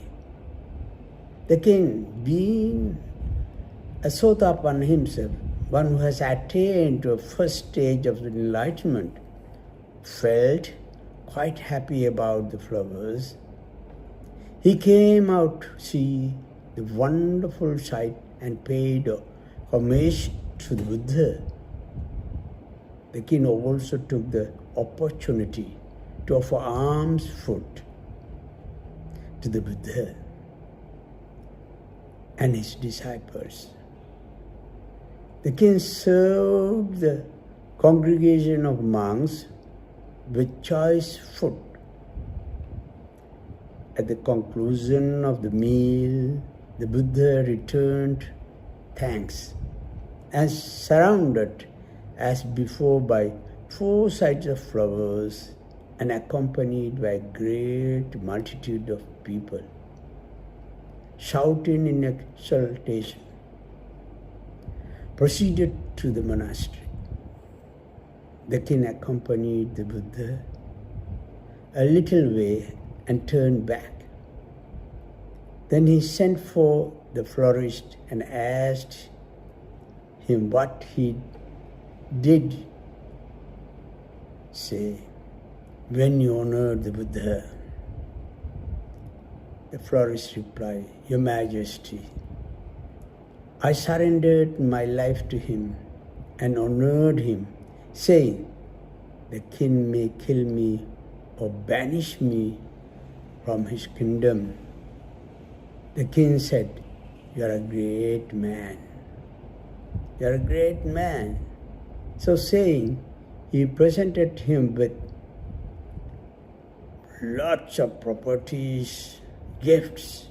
The king, being a Sotapanna himself, one who has attained to a first stage of enlightenment, felt quite happy about the flowers. He came out to see the wonderful sight and paid homage to the Buddha. The king also took the opportunity to offer alms food to the Buddha and his disciples. The king served the congregation of monks with choice food. At the conclusion of the meal, the Buddha returned thanks and surrounded as before by 4 sides of flowers and accompanied by a great multitude of people, shouting in exultation, proceeded to the monastery. The king accompanied the Buddha a little way and turned back. Then he sent for the florist and asked him what he did say when you honored the Buddha. The florist replied, Your Majesty, I surrendered my life to him and honored him, saying, the king may kill me or banish me from his kingdom. The king said, You are a great man. You are a great man. So saying, he presented him with lots of properties, gifts,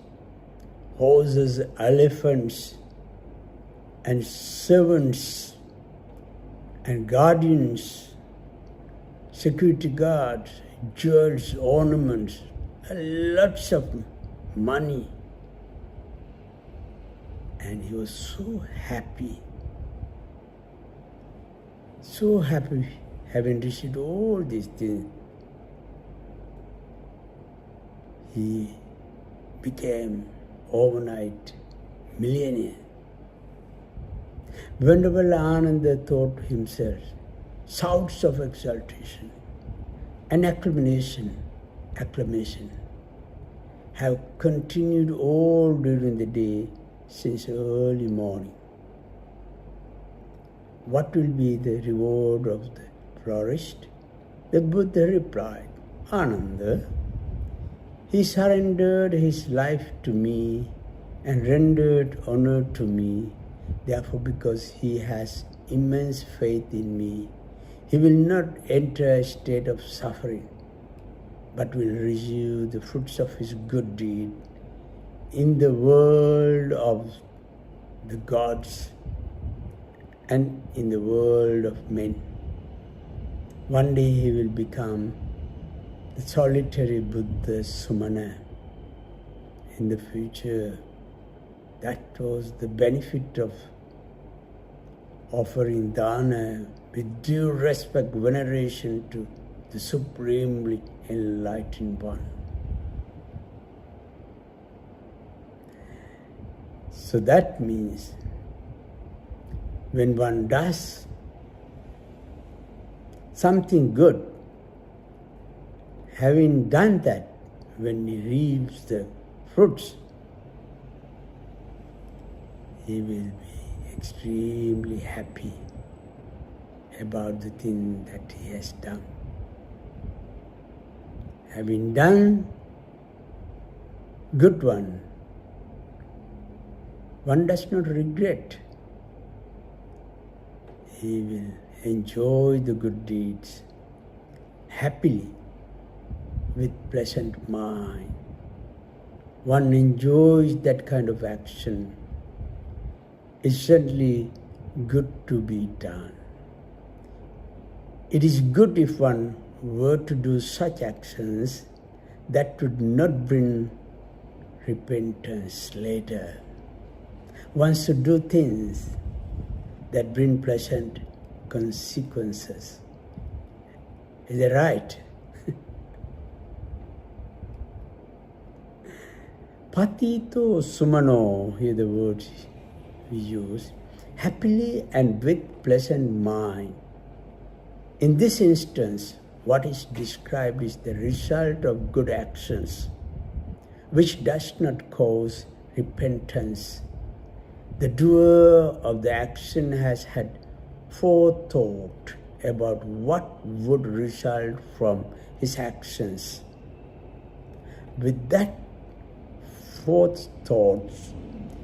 horses, elephants, and servants, and guardians, security guards, jewels, ornaments, lots of money. And he was so happy having received all these things. He became overnight millionaire. Venerable Ananda thought himself, shouts of exultation and acclamation have continued all during the day since early morning. What will be the reward of the florist? The Buddha replied, Ananda, he surrendered his life to me and rendered honor to me. Therefore, because he has immense faith in me, he will not enter a state of suffering, but will receive the fruits of his good deed in the world of the gods and in the world of men. One day he will become the solitary Buddha Sumana. In the future, that was the benefit of offering dana with due respect, veneration to the supremely enlightened one. So that means when one does something good, having done that, when he reaps the fruits, he will be extremely happy about the thing that he has done. Having done good one does not regret. He will enjoy the good deeds happily with pleasant mind. One enjoys that kind of action. It's certainly good to be done. It is good if one were to do such actions that would not bring repentance later. One should do things that bring pleasant consequences. Is that right? Patito sumano, here the word we use, happily and with pleasant mind. In this instance, what is described is the result of good actions, which does not cause repentance. The doer of the action has had forethought about what would result from his actions. With that forethought,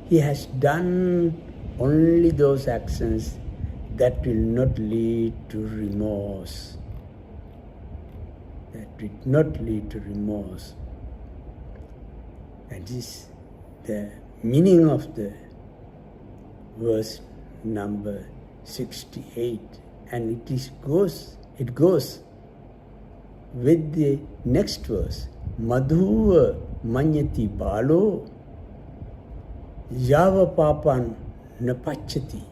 he has done only those actions that will not lead to remorse. That will not lead to remorse. That is the meaning of the verse number 68, and it goes with the next verse. Madhuva manyati balo yava papan napachati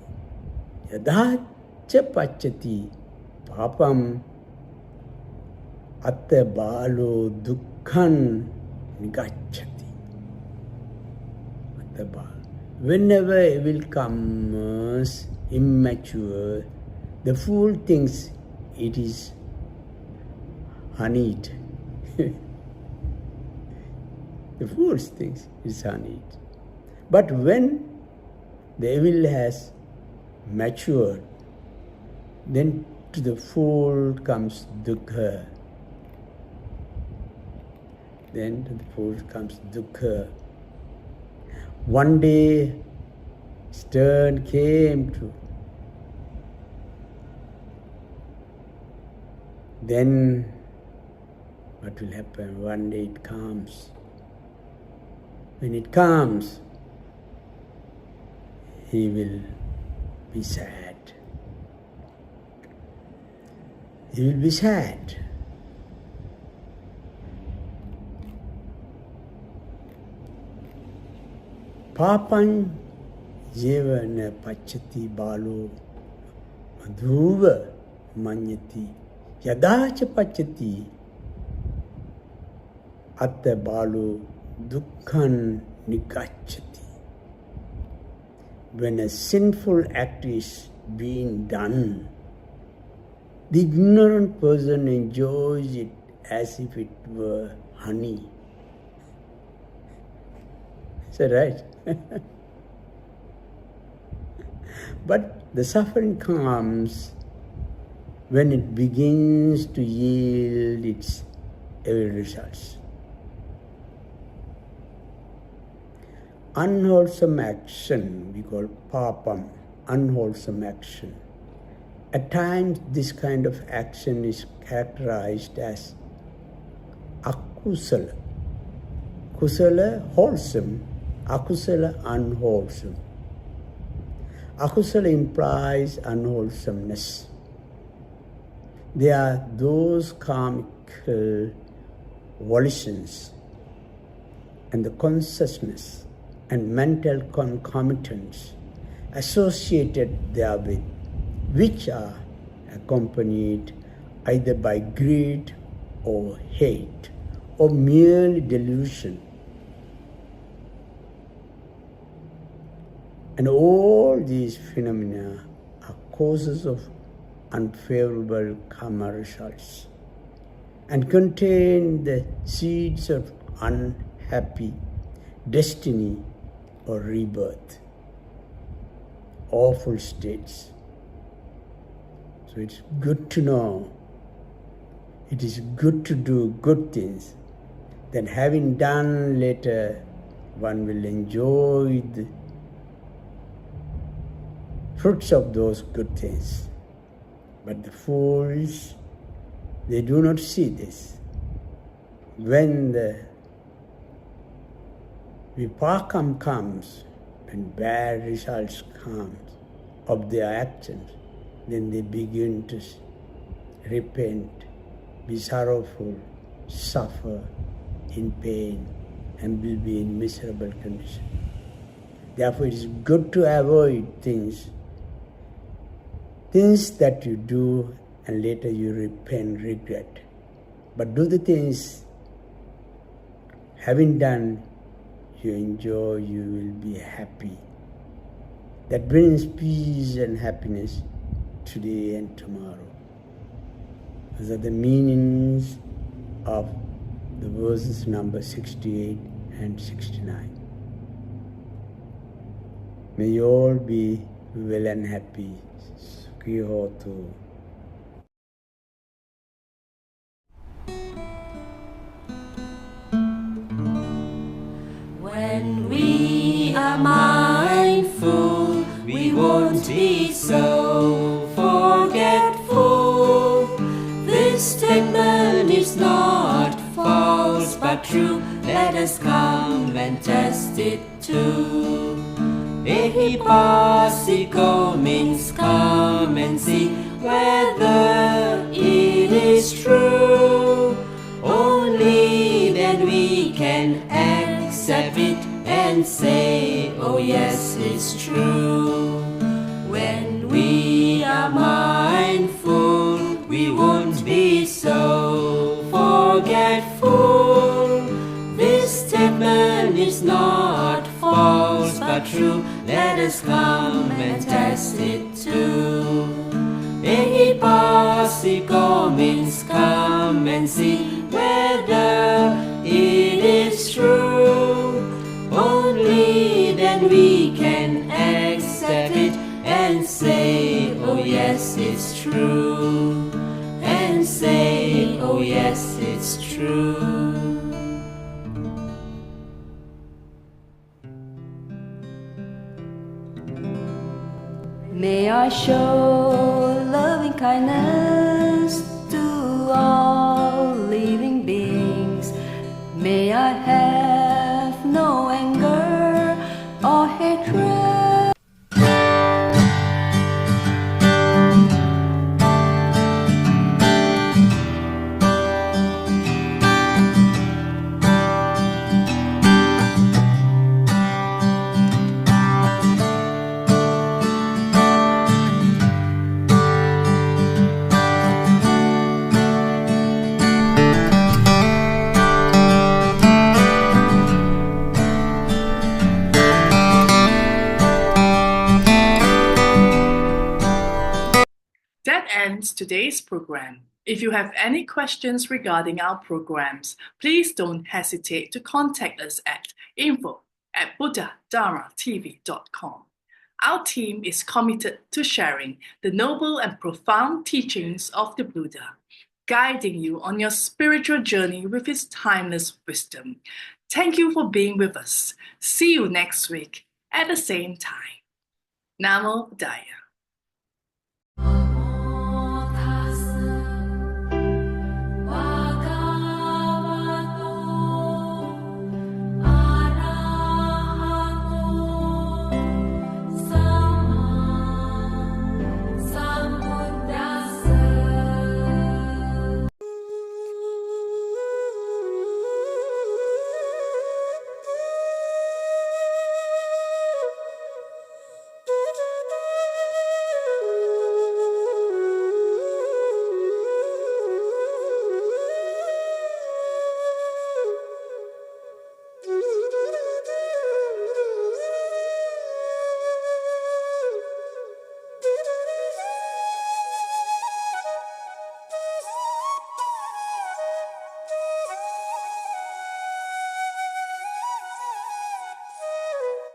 yadha cha pachati papam atta balo dukkhan nigachati. Atta balo. Whenever evil comes immature, the fool thinks it is honeyed. The fool thinks it's honeyed. But when the evil has matured, then to the fool comes dukkha. Then to the fool comes dukkha. One day, Stern came to. Then what will happen? One day it comes. When it comes, he will be sad. He will be sad. Papan jevana pachati balo madhuva manyati yadacha pachati atta balo dukkhan nikachati. When a sinful act is being done, the ignorant person enjoys it as if it were honey. Is that right? But the suffering comes when it begins to yield its evil results. Unwholesome action, we call papam, unwholesome action. At times, this kind of action is characterized as akusala. Kusala, wholesome, akusala, unwholesome. Akusala implies unwholesomeness. They are those karmic volitions and the consciousness and mental concomitants associated therewith, which are accompanied either by greed or hate or merely delusion. And all these phenomena are causes of unfavorable karma results and contain the seeds of unhappy destiny or rebirth, awful states. So it's good to know, it is good to do good things, then having done later, one will enjoy the fruits of those good things. But the fools, they do not see this. When the vipakam comes, when bad results come of their actions, then they begin to repent, be sorrowful, suffer in pain, and will be in miserable condition. Therefore, it is good to avoid things that you do and later you repent, regret. But do the things, having done, you enjoy, you will be happy. That brings peace and happiness today and tomorrow. Those are the meanings of the verses number 68 and 69. May you all be well and happy. Sukhi hotu. When we are mindful, we won't be so forgetful. This statement is not false but true. Let us come and test it too. Ehipassiko means come and see whether it is true. Only then we can accept it and say, oh yes, it's true. When we are mindful, we won't be so forgetful. This statement is not false but true. Let us come and test it too. Ehipassiko means come and see whether it is true. Only then we can accept it and say, oh yes, it's true. And say, oh yes, it's true. May I show loving kindness to all living beings. May I have no anger or hatred. That ends today's program. If you have any questions regarding our programs, please don't hesitate to contact us at info@buddhadharmatv.com. Our team is committed to sharing the noble and profound teachings of the Buddha, guiding you on your spiritual journey with his timeless wisdom. Thank you for being with us. See you next week at the same time. Namo Buddhaya.